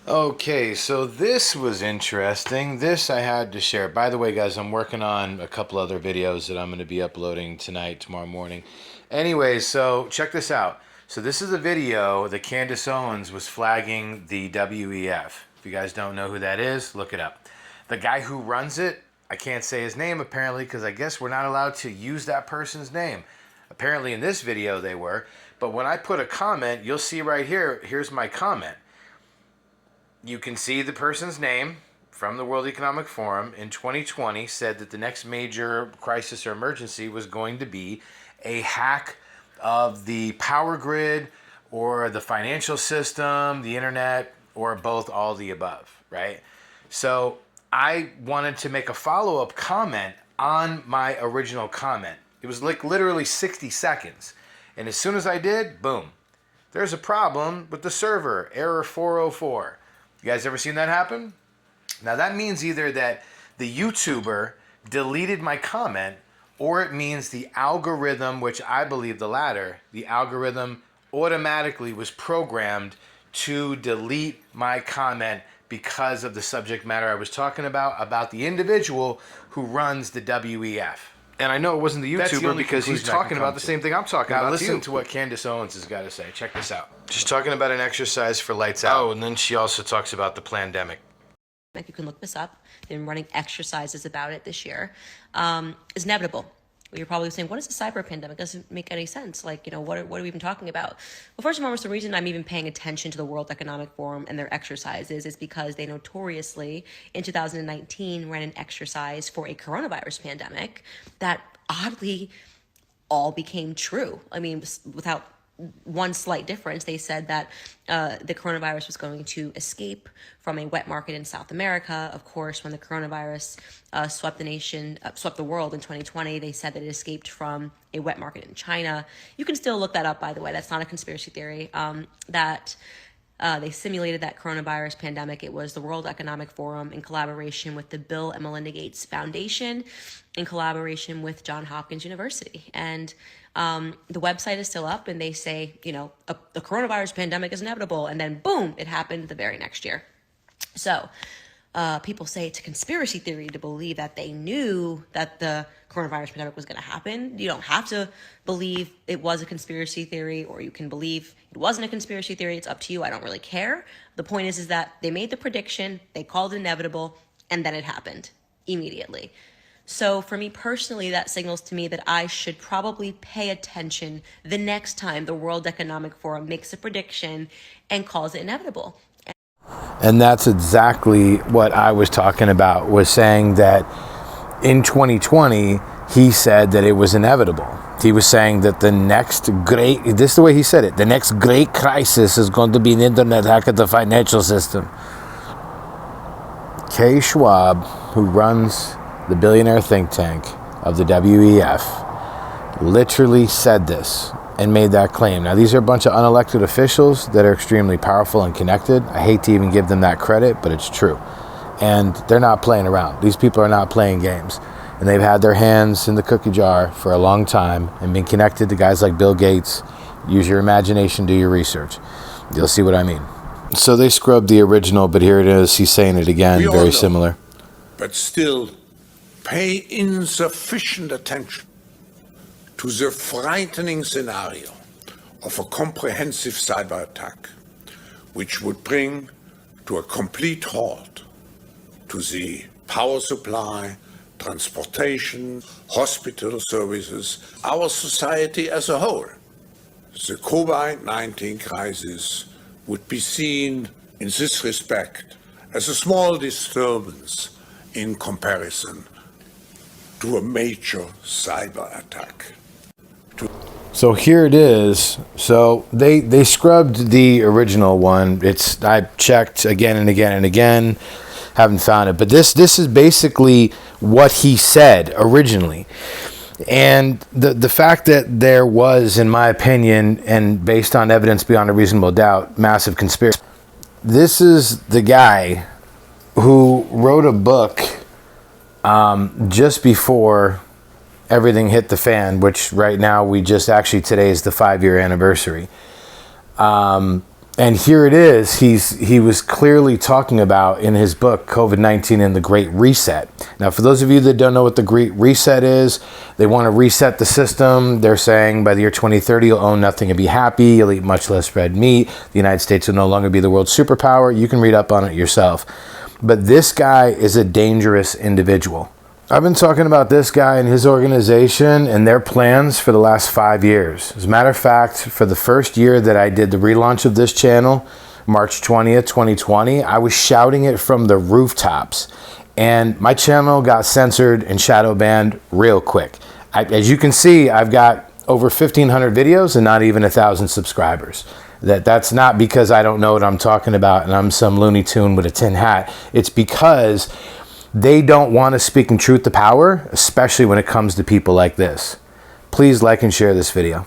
Okay, so this was interesting. This I had to share. By the way, guys, I'm working on a couple other videos that I'm going to be uploading tonight, tomorrow morning. Anyway, so check this out. So this is a video that Candace Owens was flagging the WEF. If you guys don't know who that is, look it up. The guy who runs it, I can't say his name apparently because I guess we're not allowed to use that person's name. Apparently in this video they were. But when I put a comment, you'll see right here, here's my comment. You can see the person's name from the World Economic Forum in 2020 said that the next major crisis or emergency was going to be a hack of the power grid or the financial system, the internet, or both, all the above, right? So I wanted to make a follow-up comment on my original comment. It was like literally 60 seconds. And as soon as I did, boom, there's a problem with the server, error 404. You guys ever seen that happen? Now that means either that the YouTuber deleted my comment, or it means the algorithm, which I believe the latter, the algorithm automatically was programmed to delete my comment because of the subject matter I was talking about the individual who runs the WEF. And I know it wasn't the YouTuber because he's talking about the same thing I'm talking about. Now listen to what Candace Owens has got to say. Check this out. She's talking about an exercise for lights out. Oh, and then she also talks about the pandemic. You can look this up. They've been running exercises about it this year. Is inevitable. You're probably saying, what is a cyber pandemic? Doesn't make any sense. Like, what are we even talking about? Well, first and foremost, the reason I'm even paying attention to the World Economic Forum and their exercises is because they notoriously, in 2019, ran an exercise for a coronavirus pandemic that oddly all became true. I mean, without one slight difference. They said that the coronavirus was going to escape from a wet market in South America. Of course, when the coronavirus swept the world in 2020, they said that it escaped from a wet market in China. You can still look that up, by the way. That's not a conspiracy theory. They simulated that coronavirus pandemic. It was the World Economic Forum in collaboration with the Bill and Melinda Gates Foundation, in collaboration with Johns Hopkins University. And the website is still up, and they say, the coronavirus pandemic is inevitable. And then boom, it happened the very next year. So people say it's a conspiracy theory to believe that they knew that the coronavirus pandemic was going to happen. You don't have to believe it was a conspiracy theory, or you can believe it wasn't a conspiracy theory. It's up to you. I don't really care. The point is that they made the prediction, they called it inevitable, and then it happened immediately. So for me personally, that signals to me that I should probably pay attention the next time the World Economic Forum makes a prediction and calls it inevitable. And that's exactly what I was talking about, was saying that in 2020, he said that it was inevitable. He was saying that the next great, this is the way he said it, the next great crisis is going to be an internet hack of the financial system. Kay Schwab, who runs the billionaire think tank of the WEF, literally said this and made that claim. Now, these are a bunch of unelected officials that are extremely powerful and connected. I hate to even give them that credit, but it's true. And they're not playing around. These people are not playing games. And they've had their hands in the cookie jar for a long time and been connected to guys like Bill Gates. Use your imagination, do your research. You'll see what I mean. So they scrubbed the original, but here it is. He's saying it again, very similar. But still, pay insufficient attention to the frightening scenario of a comprehensive cyber attack, which would bring to a complete halt to the power supply, transportation, hospital services, our society as a whole. The COVID-19 crisis would be seen in this respect as a small disturbance in comparison to a major cyber attack. So here it is. So they scrubbed the original one. I checked again and again and again, haven't found it. But this is basically what he said originally. And the fact that there was, in my opinion, and based on evidence beyond a reasonable doubt, massive conspiracy. This is the guy who wrote a book just before everything hit the fan, which right now today is the 5-year anniversary. And here it is. He was clearly talking about in his book, COVID-19 and the Great Reset. Now, for those of you that don't know what the Great Reset is, they want to reset the system. They're saying by the year 2030, you'll own nothing and be happy. You'll eat much less red meat. The United States will no longer be the world's superpower. You can read up on it yourself. But this guy is a dangerous individual. I've been talking about this guy and his organization and their plans for the last 5 years. As a matter of fact, for the first year that I did the relaunch of this channel, March 20th, 2020, I was shouting it from the rooftops. And my channel got censored and shadow banned real quick. As you can see, I've got over 1,500 videos and not even 1,000 subscribers. That's not because I don't know what I'm talking about and I'm some Looney Tune with a tin hat. It's because they don't want to speak in truth to power, especially when it comes to people like this. Please like and share this video.